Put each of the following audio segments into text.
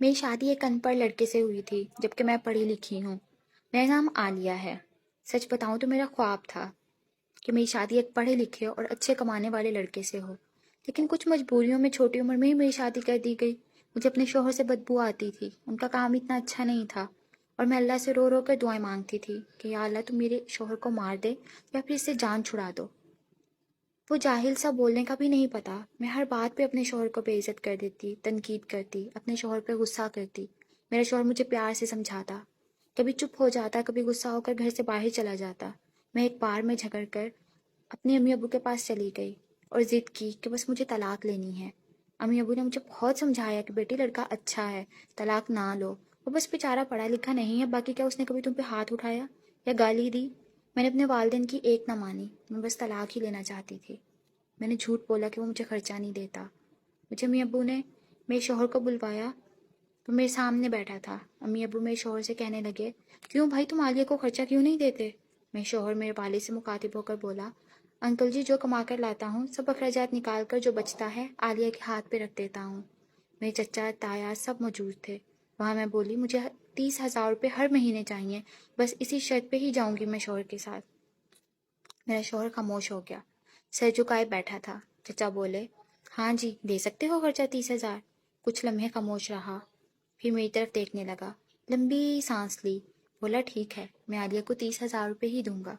मेरी शादी एक अनपढ़ लड़के से हुई थी, जबकि मैं पढ़ी लिखी हूँ। मेरा नाम आलिया है। सच बताऊँ तो मेरा ख्वाब था कि मेरी शादी एक पढ़े लिखे और अच्छे कमाने वाले लड़के से हो, लेकिन कुछ मजबूरियों में छोटी उम्र में ही मेरी शादी कर दी गई। मुझे अपने शोहर से बदबू आती थी, उनका काम इतना अच्छा नहीं था, और मैं अल्लाह से रो रो कर दुआएं मांगती थी कि या अल्लाह तुम मेरे शोहर को मार दे या फिर इससे जान छुड़ा दो। वो जाहिल सा, बोलने का भी नहीं पता। मैं हर बात पे अपने शौहर को बेइज्जत कर देती, तनकीद करती, अपने शौहर पे गुस्सा करती। मेरा शौहर मुझे प्यार से समझाता, कभी चुप हो जाता, कभी गुस्सा होकर घर से बाहर चला जाता। मैं एक बार में झगड़ कर अपनी अम्मी अबू के पास चली गई और ज़िद की कि बस मुझे तलाक लेनी है। अम्मी अबू ने मुझे बहुत समझाया कि बेटी लड़का अच्छा है, तलाक ना लो, वो बस बेचारा पढ़ा लिखा नहीं है, बाकी क्या उसने कभी तुम पे हाथ उठाया या गाली दी। मैंने अपने वालिदैन की एक ना मानी, मैं बस तलाक ही लेना चाहती थी। मैंने झूठ बोला कि वो मुझे खर्चा नहीं देता। मुझे अम्मी अबू ने मेरे शौहर को बुलवाया तो मेरे सामने बैठा था। अम्मी अबू मेरे शौहर से कहने लगे, क्यों भाई तुम आलिया को खर्चा क्यों नहीं देते? मेरे शौहर मेरे वालिद से मुखातिब होकर बोला, अंकल जी जो कमा कर लाता हूँ सब अखराजात निकाल कर जो बचता है आलिया के हाथ पे रख देता हूँ। मेरे चचा ताया सब मौजूद थे। वहाँ मैं बोली, मुझे 30,000 रुपये हर महीने चाहिए, बस इसी शर्त पे ही जाऊँगी मैं शौहर के साथ। मेरा शौहर खामोश हो गया, सर झुकाए बैठा था। चचा बोले, हाँ जी दे सकते हो खर्चा 30,000। कुछ लम्हे खामोश रहा, फिर मेरी तरफ देखने लगा, लंबी सांस ली, बोला ठीक है, मैं आलिया को 30,000 रुपये ही दूंगा,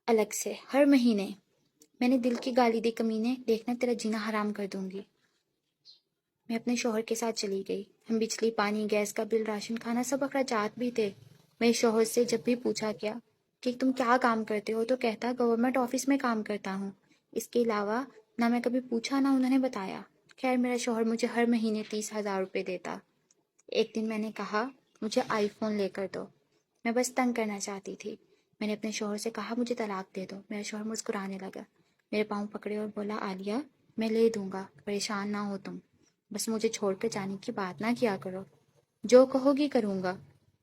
अलग से हर महीने। मैंने दिल की गाली दी, कमीने, देखना तेरा जीना हराम कर दूंगी। मैं अपने शौहर के साथ चली गई। हम बिजली, पानी, गैस का बिल, राशन, खाना सब अखराजात भी थे। मेरे शौहर से जब भी पूछा गया कि तुम क्या काम करते हो तो कहता गवर्नमेंट ऑफिस में काम करता हूँ। इसके अलावा ना मैं कभी पूछा ना उन्होंने बताया। खैर मेरा शौहर मुझे हर महीने 30,000 रुपये देता। एक दिन मैंने कहा, मुझे आईफोन लेकर दो, मैं बस तंग करना चाहती थी। मैंने अपने शौहर से कहा, मुझे तलाक दे दो। मेरा शौहर मुस्कुराने लगा, मेरे पाँव पकड़े और बोला, आलिया मैं ले दूंगा, परेशान ना हो तुम, बस मुझे छोड़कर जाने की बात ना किया करो। जो कहोगी करूँगा।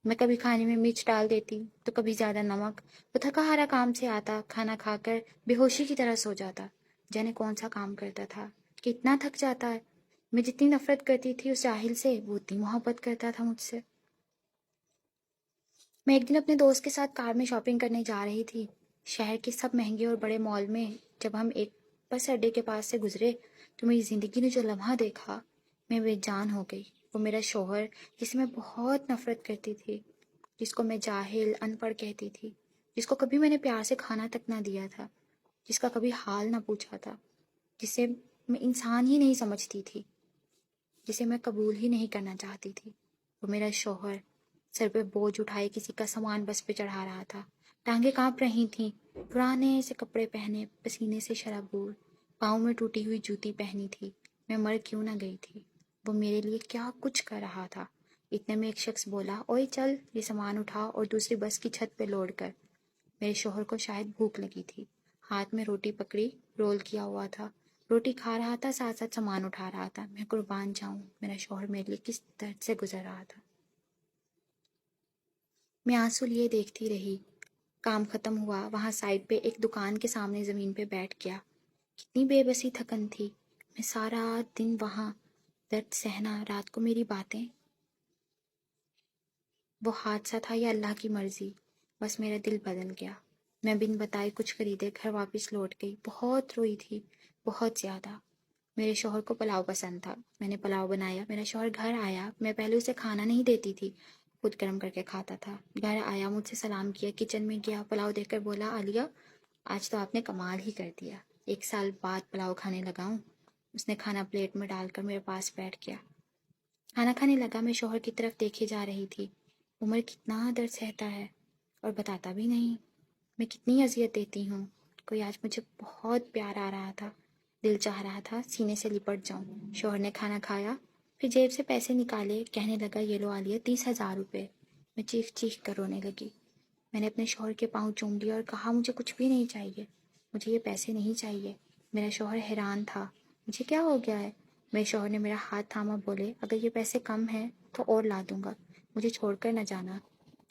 मैं कभी खाने में मिर्च डाल देती तो कभी ज़्यादा नमक। वो थका हारा काम से आता, खाना खाकर बेहोशी की तरह सो जाता। जाने कौन सा काम करता था, कितना थक जाता है। मैं जितनी नफरत करती थी उस जाहिल से, वो उतनी मोहब्बत करता था मुझसे। मैं एक दिन अपने दोस्त के साथ कार में शॉपिंग करने जा रही थी। शहर के सब महंगे और बड़े मॉल में जब हम एक बस अड्डे के पास से गुजरे तो मेरी ज़िंदगी ने जो लम्हा देखा, मैं बेजान हो गई। वो मेरा शौहर, जिसे मैं बहुत नफरत करती थी, जिसको मैं जाहिल, अनपढ़ कहती थी, जिसको कभी मैंने प्यार से खाना तक ना दिया था, जिसका कभी हाल ना पूछा था, जिसे मैं इंसान ही नहीं समझती थी, जिसे मैं कबूल ही नहीं करना चाहती थी। वो मेरा शौहर सर पे बोझ उठाए किसी का सामान बस पे चढ़ा रहा था। टांगे कांप रही थीं, पुराने से कपड़े पहने, पसीने से शराबूर, पाँव में टूटी हुई जूती पहनी थी। मैं मर क्यों ना गई थी। वो मेरे लिए क्या कुछ कर रहा था। इतने में एक शख्स बोला, ओए चल ये सामान उठा और दूसरी बस की छत पे लोड कर। मेरे शौहर को शायद भूख लगी थी, हाथ में रोटी पकड़ी, रोल किया हुआ था, रोटी खा रहा था, साथ साथ सामान उठा रहा था। मैं कुर्बान जाऊं, मेरा शौहर मेरे लिए किस दर्द से गुजर रहा था। मैं आंसू लिए देखती रही। काम खत्म हुआ, वहाँ साइड पे एक दुकान के सामने ज़मीन पे बैठ गया। कितनी बेबसी थकन थी। मैं सारा दिन वहाँ, दर्द सहना, रात को मेरी बातें। वो हादसा था या अल्लाह की मर्जी, बस मेरा दिल बदल गया। मैं बिन बताए कुछ खरीदे घर वापस लौट गई। बहुत रोई थी, बहुत ज़्यादा। मेरे शौहर को पुलाव पसंद था, मैंने पुलाव बनाया। मेरा शौहर घर आया, मैं पहले उसे खाना नहीं देती थी, खुद गर्म करके खाता था। घर आया, मुझसे सलाम किया, किचन में गया, पुलाव देखकर बोला, आलिया आज तो आपने कमाल ही कर दिया, 1 साल बाद पुलाव खाने लगा हूँ। उसने खाना प्लेट में डालकर मेरे पास बैठ गया। खाना खाने लगा। मैं शौहर की तरफ देखे जा रही थी। उम्र कितना दर्द सहता है और बताता भी नहीं। मैं कितनी अजियत देती हूँ। कोई आज मुझे बहुत प्यार आ रहा था, दिल चाह रहा था सीने से लिपट जाऊं। शौहर ने खाना खाया, फिर जेब से पैसे निकाले, कहने लगा, ये लो आलिया 30,000 रुपये। मैं चीख चीख कर रोने लगी। मैंने अपने शौहर के पाँव चूम लिए और कहा, मुझे कुछ भी नहीं चाहिए, मुझे ये पैसे नहीं चाहिए। मेरा शौहर हैरान था, मुझे क्या हो गया है। मेरे शौहर ने मेरा हाथ थामा, बोले, अगर ये पैसे कम हैं तो और ला दूंगा, मुझे छोड़कर न जाना।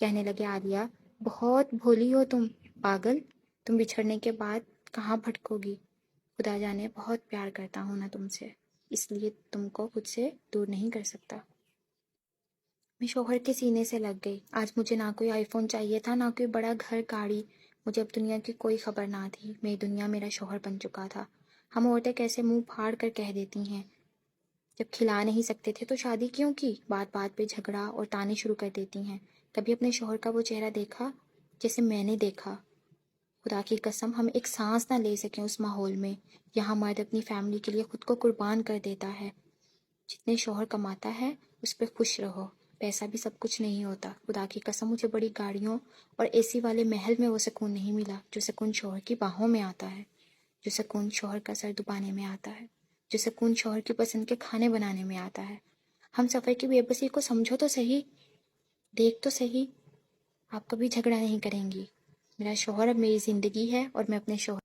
कहने लगे, आलिया बहुत भोली हो तुम, पागल, तुम बिछड़ने के बाद कहाँ भटकोगी। खुदा जाने बहुत प्यार करता हूँ ना तुमसे। اس لیے تم کو خود سے دور نہیں کر سکتا۔ میں شوہر کے سینے سے لگ گئی۔ آج مجھے نہ کوئی آئی فون چاہیے تھا، نہ کوئی بڑا گھر گاڑی۔ مجھے اب دنیا کی کوئی خبر نہ تھی، میری دنیا میرا شوہر بن چکا تھا۔ ہم عورتیں کیسے منہ پھاڑ کر کہہ دیتی ہیں، جب کھلا نہیں سکتے تھے تو شادی کیوں کی؟ بات بات پہ جھگڑا اور تانے شروع کر دیتی ہیں۔ کبھی اپنے شوہر کا وہ چہرہ دیکھا جیسے میں نے دیکھا؟ خدا کی قسم ہم ایک سانس نہ لے سکیں اس ماحول میں۔ یہاں مرد اپنی فیملی کے لیے خود کو قربان کر دیتا ہے۔ جتنے شوہر کماتا ہے اس پہ خوش رہو، پیسہ بھی سب کچھ نہیں ہوتا۔ خدا کی قسم مجھے بڑی گاڑیوں اور اے سی والے محل میں وہ سکون نہیں ملا جو سکون شوہر کی باہوں میں آتا ہے، جو سکون شوہر کا سر دبانے میں آتا ہے، جو سکون شوہر کی پسند کے کھانے بنانے میں آتا ہے۔ ہم سفر کی بے بسی کو سمجھو تو صحیح، دیکھ تو صحیح۔ آپ کبھی جھگڑا نہیں کریں گی۔ میرا شوہر اب میری زندگی ہے اور میں اپنے شوہر